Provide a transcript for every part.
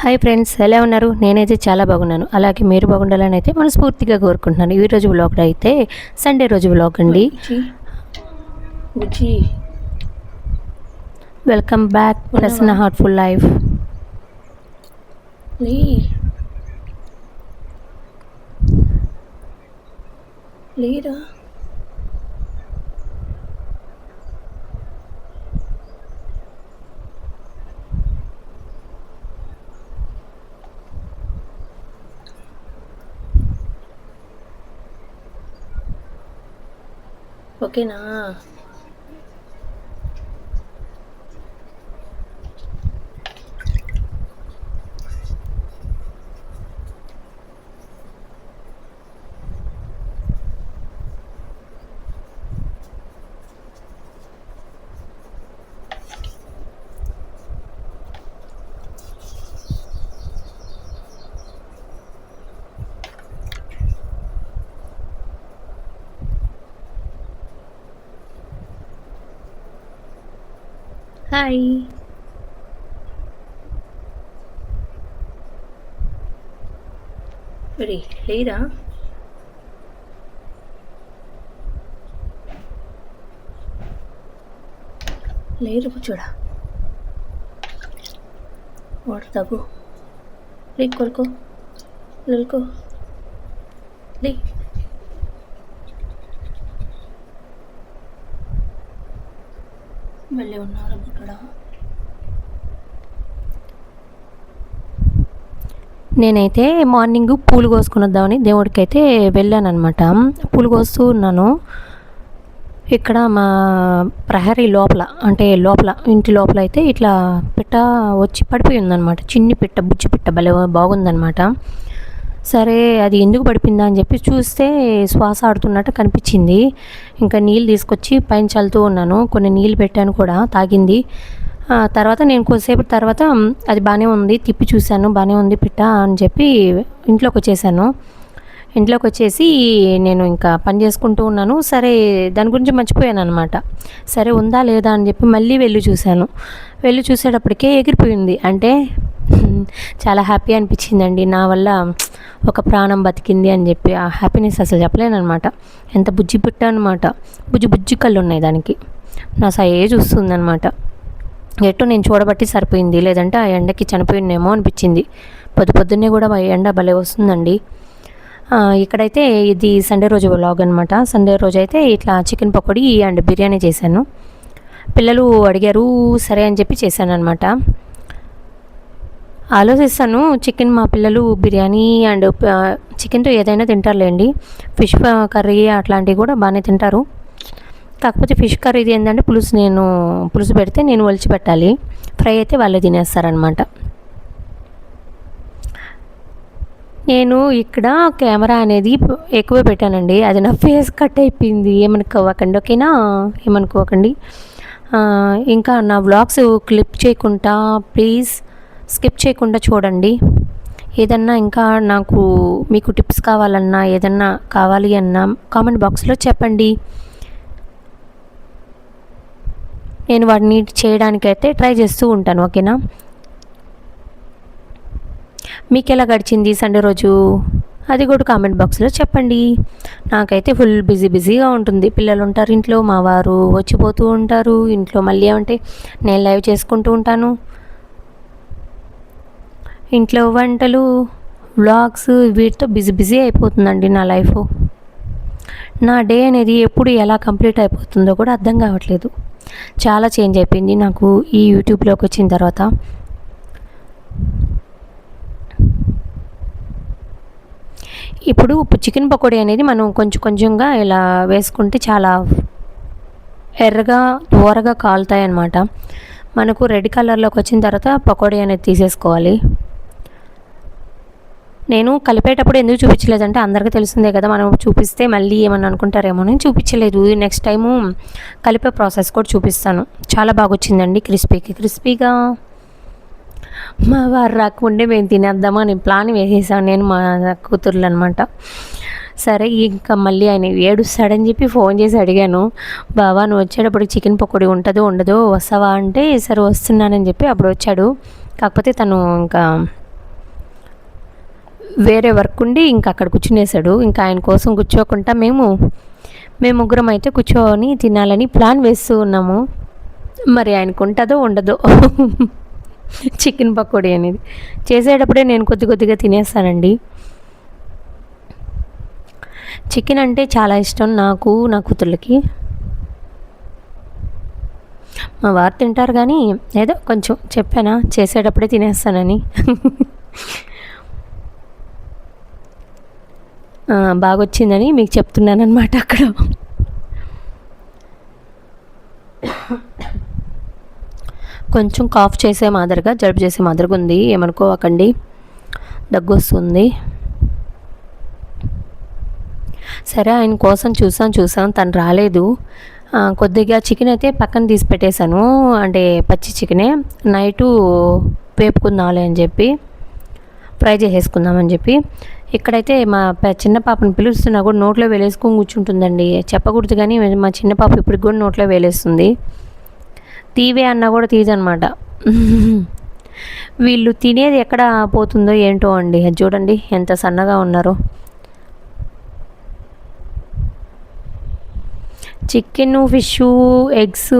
Hi friends, ఎలా ఉన్నారు? నేనైతే చాలా బాగున్నాను. అలాగే మీరు బాగుండాలని అయితే మనస్ఫూర్తిగా కోరుకుంటున్నాను. ఈ రోజు వ్లాగ్ అయితే సండే రోజు వ్లాగ్ అండి. బుజ్జి welcome back Prasanna heartful life. లేరా ఓకేనా? హాయ్. మరి లేరా? లేరు కూర్చోడా. వాటర్ తాగు. లే కొనుక్కో, లెల్కో లే. మళ్ళీ ఉన్నారా బుట్టడా? నేనైతే మార్నింగ్ పూలు కోసుకుని వద్దామని దేవుడికి అయితే వెళ్ళాను అనమాట. పూలు కోస్తూ ఉన్నాను. ఇక్కడ మా ప్రహరీ లోపల, అంటే లోపల ఇంటి లోపల అయితే ఇట్లా పిట్ట వచ్చి పడిపోయి ఉందన్నమాట. చిన్ని పిట్ట, బుజ్జి పిట్ట, భలే బాగుందనమాట. సరే అది ఎందుకు పడిపోయిందా అని చెప్పి చూస్తే శ్వాస ఆడుతున్నట్టు కనిపించింది. ఇంకా నీళ్ళు తీసుకొచ్చి పైన చల్లుతూ ఉన్నాను. కొన్ని నీళ్ళు పెట్టాను కూడా, తాగింది. తర్వాత నేను కొద్దిసేపు తర్వాత అది బాగానే ఉంది, తిప్పి చూశాను, బాగానే ఉంది పిట్ట అని చెప్పి ఇంట్లోకి వచ్చేసాను. ఇంట్లోకి వచ్చేసి నేను ఇంకా పని చేసుకుంటూ ఉన్నాను. సరే దాని గురించి మర్చిపోయాను అనమాట. సరే ఉందా లేదా అని చెప్పి మళ్ళీ వెళ్ళి చూశాను. వెళ్ళి చూసేటప్పటికే ఎగిరిపోయింది. అంటే చాలా హ్యాపీ అనిపించిందండి. నా వల్ల ఒక ప్రాణం బతికింది అని చెప్పి ఆ హ్యాపీనెస్ అసలు చెప్పలేను అనమాట. ఎంత బుజ్జి పుట్ట అనమాట. బుజ్జి బుజ్జి కళ్ళు ఉన్నాయి దానికి. నా సయే చూస్తుందనమాట. ఎట్టో నేను చూడబట్టి సరిపోయింది, లేదంటే ఆ ఎండకి చనిపోయిందేమో అనిపించింది. పొద్దున్నే కూడా ఎండ భలే వస్తుందండి. ఇక్కడైతే ఇది సండే రోజు వ్లాగ్ అనమాట. సండే రోజు అయితే ఇట్లా చికెన్ పకోడీ అండ్ బిర్యానీ చేశాను. పిల్లలు అడిగారు, సరే అని చెప్పి చేశాను అనమాట. ఆలోచిస్తాను, చికెన్ మా పిల్లలు బిర్యానీ అండ్ చికెన్తో ఏదైనా తింటారులేండి. ఫిష్ కర్రీ అట్లాంటివి కూడా బాగానే తింటారు. కాకపోతే ఫిష్ కర్రీది ఏంటంటే పులుసు పెడితే నేను ఒలిచి పెట్టాలి. ఫ్రై అయితే వాళ్ళే తినేస్తారనమాట. నేను ఇక్కడ కెమెరా అనేది ఎక్కువ పెట్టానండి. అది నా ఫేస్ కట్ అయిపోయింది, ఏమనుకోవకండి, ఓకేనా? ఏమనుకోకండి. ఇంకా నా వ్లాగ్స్ క్లిప్ చేయకుండా ప్లీజ్ స్కిప్ చేయకుండా చూడండి. ఏదన్నా ఇంకా నాకు మీకు టిప్స్ కావాలన్నా, ఏదన్నా కావాలి అన్నా కామెంట్ బాక్స్లో చెప్పండి. నేను వాటిని చేయడానికైతే ట్రై చేస్తూ ఉంటాను, ఓకేనా? మీకు ఎలా గడిచింది సండే రోజు, అది కూడా కామెంట్ బాక్స్లో చెప్పండి. నాకైతే ఫుల్ బిజీగా ఉంటుంది. పిల్లలు ఉంటారు ఇంట్లో, మా వారు వచ్చిపోతూ ఉంటారు ఇంట్లో. మళ్ళీ ఏమంటే నేను లైవ్ చేసుకుంటూ ఉంటాను. ఇంట్లో వంటలు, వ్లాగ్స్, వీటితో బిజీ అయిపోతుందండి నా లైఫ్. నా డే అనేది ఎప్పుడు ఎలా కంప్లీట్ అయిపోతుందో కూడా అర్థం కావట్లేదు. చాలా చేంజ్ అయిపోయింది నాకు ఈ యూట్యూబ్లోకి వచ్చిన తర్వాత. ఇప్పుడు చికెన్ పకోడీ అనేది మనం కొంచెంగా ఇలా వేసుకుంటే చాలా ఎర్రగా దూరగా కాలుతాయి అన్నమాట. మనకు రెడ్ కలర్లోకి వచ్చిన తర్వాత పకోడీ అనేది తీసేసుకోవాలి. నేను కలిపేటప్పుడు ఎందుకు చూపించలేదంటే అందరికీ తెలిసిందే కదా, మనం చూపిస్తే మళ్ళీ ఏమన్నా అనుకుంటారేమో అని చూపించలేదు. నెక్స్ట్ టైము కలిపే ప్రాసెస్ కూడా చూపిస్తాను. చాలా బాగా వచ్చిందండి, క్రిస్పీగా. మా వారు రాకముందే మేము తినేద్దామని ప్లాన్ వేసేసాను నేను, మా కూతుర్లు అనమాట. సరే ఇంకా మళ్ళీ ఆయన ఏడుస్తాడని చెప్పి ఫోన్ చేసి అడిగాను, బావా నువ్వు వచ్చేటప్పుడు చికెన్ పకోడీ ఉంటుందో ఉండదో, వస్తావా అంటే సరే వస్తున్నానని చెప్పి అప్పుడు వచ్చాడు. కాకపోతే తను ఇంకా వేరే వర్క్ ఉండి ఇంకా అక్కడ కూర్చునేసాడు. ఇంకా ఆయన కోసం కూర్చోకుండా మేము ముగ్గురం అయితే కూర్చొని తినాలని ప్లాన్ వేస్తూ ఉన్నాము. మరి ఆయనకు ఉంటుందో ఉండదో చికెన్ పకోడీ అనేది. చేసేటప్పుడే నేను కొద్దిగా తినేస్తానండి. చికెన్ అంటే చాలా ఇష్టం నాకు, నా కూతుర్లకి. మా వారు తింటారు కానీ ఏదో కొంచెం చెప్పానా చేసేటప్పుడే తినేస్తానని. బాగొచ్చిందని మీకు చెప్తున్నాను అనమాట అక్కడ. కొంచెం కాఫ్ చేసే మాదిరిగా, జలుబు చేసే మాదిరిగా ఉంది, ఏమనుకోవకండి. దగ్గు వస్తుంది. సరే ఆయన కోసం చూసాను తను రాలేదు. కొద్దిగా చికెన్ అయితే పక్కన తీసి పెట్టేశాను, అంటే పచ్చి చికెనే. నైటు వేపుకుందాంలే అని చెప్పి, ఫ్రై చేసేసుకుందామని చెప్పి. ఇక్కడైతే మా చిన్న పాపను పిలుస్తున్నా కూడా నోట్లో వేలేసుకొని కూర్చుంటుందండి. చెప్పకూడదు కానీ మా చిన్న పాప ఇప్పటికి కూడా నోట్లో వేలేస్తుంది. తీవే అన్నా కూడా తీదనమాట. వీళ్ళు తినేది ఎక్కడ పోతుందో ఏంటో అండి. అది చూడండి ఎంత సన్నగా ఉన్నారో. చికెన్, ఫిష్, ఎగ్స్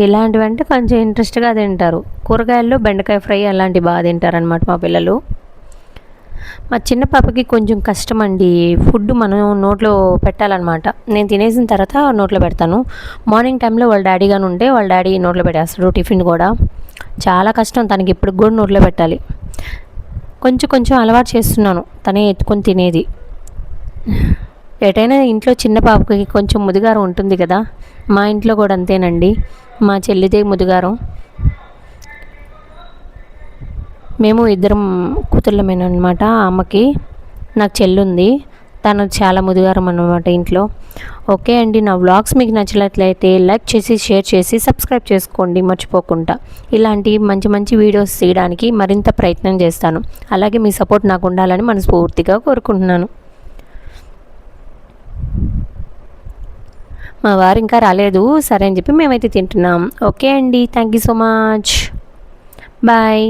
ఇలాంటివి అంటే కొంచెం ఇంట్రెస్ట్గా తింటారు. కూరగాయల్లో బెండకాయ ఫ్రై అలాంటివి బాగా తింటారనమాట మా పిల్లలు. మా చిన్న పాపకి కొంచెం కష్టం అండి ఫుడ్ మనం నోట్లో పెట్టాలన్నమాట. నేను తినేసిన తర్వాత నోట్లో పెడతాను. మార్నింగ్ టైంలో వాళ్ళ డాడీ కానీ ఉంటే వాళ్ళ డాడీ నోట్లో పెట్టేస్తాడు టిఫిన్ కూడా. చాలా కష్టం తనకి ఇప్పుడు కూడా నోట్లో పెట్టాలి. కొంచెం అలవాటు చేస్తున్నాను, తనే ఎత్తుకొని తినేది. ఎటైనా ఇంట్లో చిన్న పాపకి కొంచెం ముదిగారం ఉంటుంది కదా, మా ఇంట్లో కూడా అంతేనండి. మా చెల్లిదే ముదిగారం. మేము ఇద్దరం కూతుర్లమేనమాట. అమ్మకి, నాకు చెల్లుంది, తను చాలా ముదిగారం అన్నమాట ఇంట్లో. ఓకే అండి, నా వ్లాగ్స్ మీకు నచ్చినట్లయితే లైక్ చేసి, షేర్ చేసి, సబ్స్క్రైబ్ చేసుకోండి మర్చిపోకుండా. ఇలాంటి మంచి వీడియోస్ తీయడానికి మరింత ప్రయత్నం చేస్తాను. అలాగే మీ సపోర్ట్ నాకు ఉండాలని మనస్ఫూర్తిగా కోరుకుంటున్నాను. మా వారు ఇంకా రాలేదు, సరే అని చెప్పి మేమైతే తింటున్నాం. ఓకే అండి, thank you so much, bye.